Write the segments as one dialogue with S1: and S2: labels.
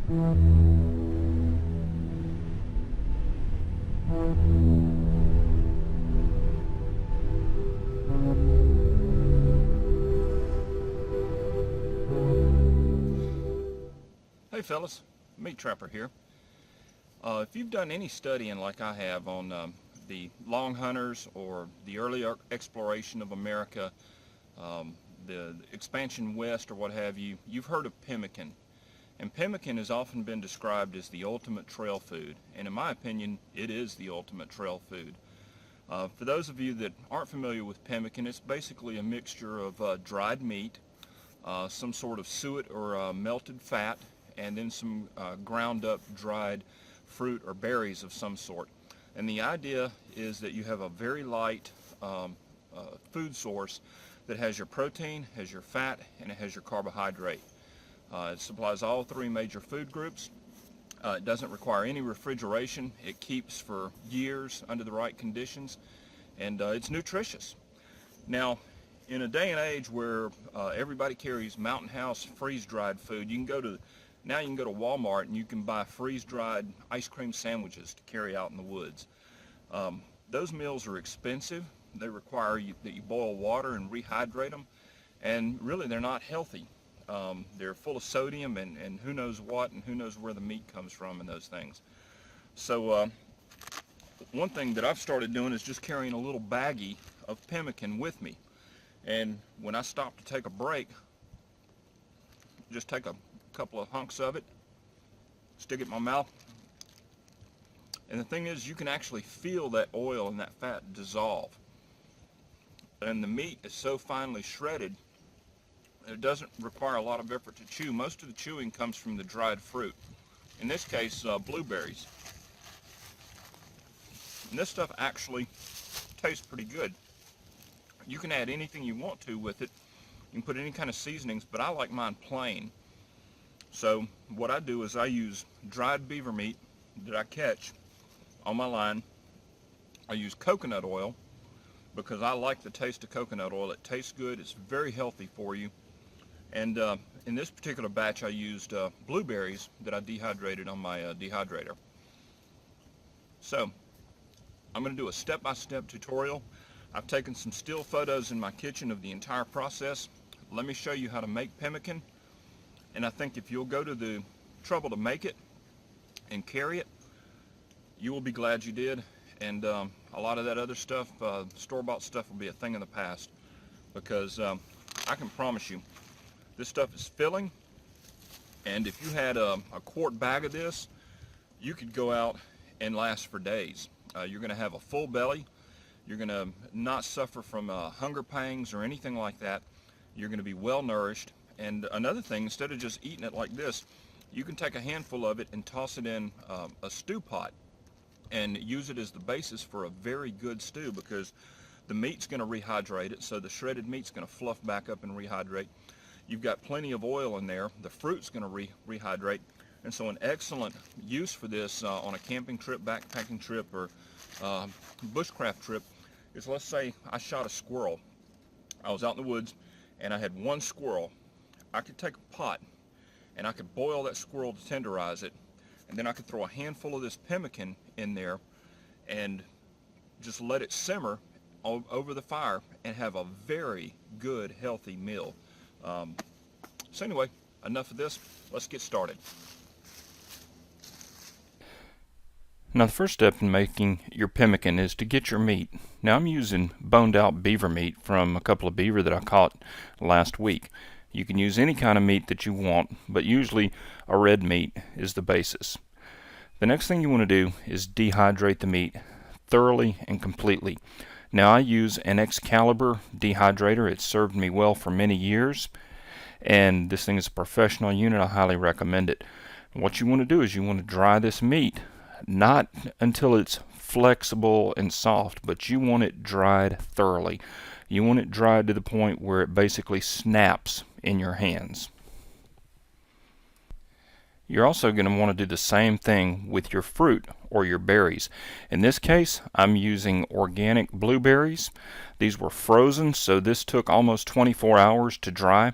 S1: Hey fellas, Meat Trapper here. If you've done any studying like I have on the long hunters or the early exploration of America, the expansion west or what have you, you've heard of pemmican. And pemmican has often been described as the ultimate trail food, and in my opinion it is the ultimate trail food. For those of you that aren't familiar with pemmican, it's basically a mixture of dried meat, some sort of suet or melted fat, and then some ground up dried fruit or berries of some sort. And the idea is that you have a very light food source that has your protein, has your fat, and it has your carbohydrate. It supplies all three major food groups. It doesn't require any refrigeration. It keeps for years under the right conditions, and it's nutritious. Now, in a day and age where everybody carries Mountain House freeze-dried food, you can go to Walmart and you can buy freeze-dried ice cream sandwiches to carry out in the woods. Those meals are expensive. They require that you boil water and rehydrate them, and really they're not healthy. They're full of sodium and who knows what, and who knows where the meat comes from and those things. So one thing that I've started doing is just carrying a little baggie of pemmican with me. And when I stop to take a break, just take a couple of hunks of it, stick it in my mouth, and the thing is, you can actually feel that oil and that fat dissolve. And the meat is so finely shredded, it doesn't require a lot of effort to chew. Most of the chewing comes from the dried fruit. In this case, blueberries. And this stuff actually tastes pretty good. You can add anything you want to with it. You can put any kind of seasonings, but I like mine plain. So what I do is I use dried beaver meat that I catch on my line. I use coconut oil because I like the taste of coconut oil. It tastes good. It's very healthy for you. And in this particular batch I used blueberries that I dehydrated on my dehydrator. So I'm going to do a step-by-step tutorial. I've taken some still photos in my kitchen of the entire process. Let me show you how to make pemmican. And I think if you'll go to the trouble to make it and carry it, you will be glad you did. And a lot of that other stuff, store-bought stuff, will be a thing of the past, because I can promise you this stuff is filling. And if you had a quart bag of this, you could go out and last for days. You're going to have a full belly. You're going to not suffer from hunger pangs or anything like that. You're going to be well nourished. And another thing, instead of just eating it like this, you can take a handful of it and toss it in a stew pot and use it as the basis for a very good stew, because the meat's going to rehydrate it, so the shredded meat's going to fluff back up and rehydrate. You've got plenty of oil in there. The fruit's going to rehydrate. And so an excellent use for this on a camping trip, backpacking trip, or bushcraft trip is, let's say I shot a squirrel. I was out in the woods and I had one squirrel. I could take a pot and I could boil that squirrel to tenderize it, and then I could throw a handful of this pemmican in there and just let it simmer over the fire and have a very good, healthy meal. So anyway, enough of this. Let's get started.
S2: Now the first step in making your pemmican is to get your meat. Now I'm using boned out beaver meat from a couple of beaver that I caught last week. You can use any kind of meat that you want, but usually a red meat is the basis. The next thing you want to do is dehydrate the meat thoroughly and completely. Now I use an Excalibur dehydrator. It's served me well for many years, and this thing is a professional unit. I highly recommend it. What you want to do is you want to dry this meat, not until it's flexible and soft, but you want it dried thoroughly. You want it dried to the point where it basically snaps in your hands. You're also going to want to do the same thing with your fruit or your berries. In this case, I'm using organic blueberries. These were frozen, so this took almost 24 hours to dry.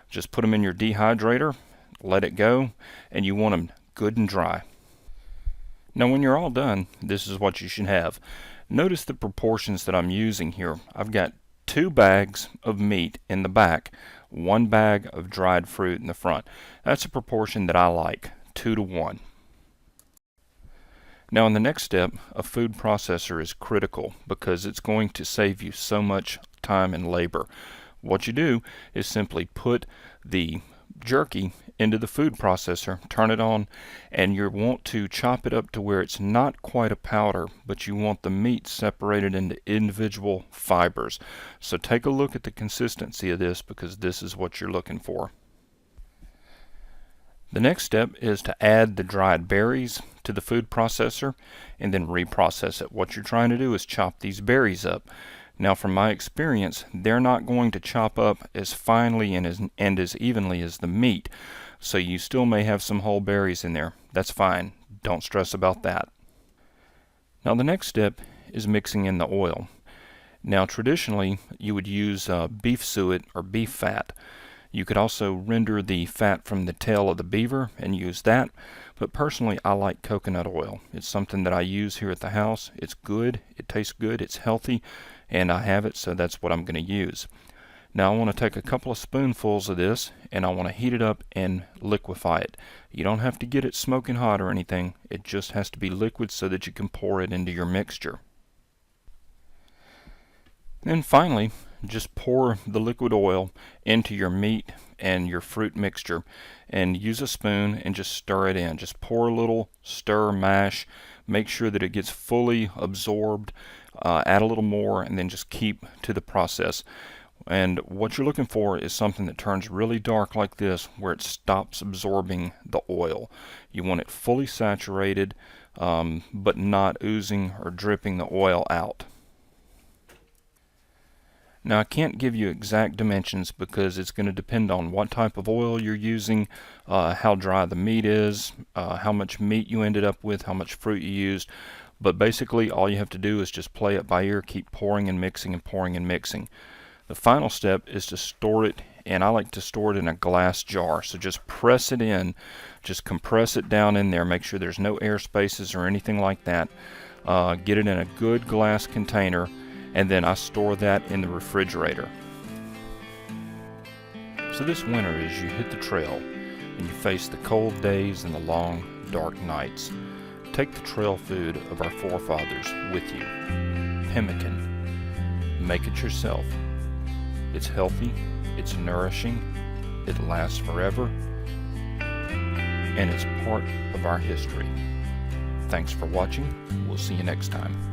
S2: Just put them in your dehydrator, let it go, and you want them good and dry. Now when you're all done, this is what you should have. Notice the proportions that I'm using here. I've got 2 bags of meat in the back, 1 bag of dried fruit in the front. That's a proportion that I like, 2 to 1. Now in the next step, a food processor is critical because it's going to save you so much time and labor. What you do is simply put the jerky into the food processor, turn it on, and you want to chop it up to where it's not quite a powder, but you want the meat separated into individual fibers. So take a look at the consistency of this, because this is what you're looking for. The next step is to add the dried berries to the food processor and then reprocess it. What you're trying to do is chop these berries up. Now from my experience, they're not going to chop up as finely and as evenly as the meat, so you still may have some whole berries in there. That's fine. Don't stress about that. Now the next step is mixing in the oil. Now traditionally you would use beef suet or beef fat. You could also render the fat from the tail of the beaver and use that, but personally I like coconut oil. It's something that I use here at the house. It's good, it tastes good, it's healthy, and I have it, so that's what I'm going to use. Now I want to take a couple of spoonfuls of this and I want to heat it up and liquefy it. You don't have to get it smoking hot or anything. It just has to be liquid so that you can pour it into your mixture. Then finally, just pour the liquid oil into your meat and your fruit mixture and use a spoon and just stir it in. Just pour a little, stir, mash, make sure that it gets fully absorbed, add a little more, and then just keep to the process. And what you're looking for is something that turns really dark like this, where it stops absorbing the oil. You want it fully saturated, but not oozing or dripping the oil out. Now I can't give you exact dimensions because it's going to depend on what type of oil you're using, how dry the meat is, how much meat you ended up with, how much fruit you used. But basically all you have to do is just play it by ear, keep pouring and mixing and pouring and mixing. The final step is to store it, and I like to store it in a glass jar. So just press it in, just compress it down in there, make sure there's no air spaces or anything like that. Get it in a good glass container, and then I store that in the refrigerator. So this winter, as you hit the trail and you face the cold days and the long dark nights, take the trail food of our forefathers with you. Pemmican. Make it yourself. It's healthy, it's nourishing, it lasts forever, and it's part of our history. Thanks for watching. We'll see you next time.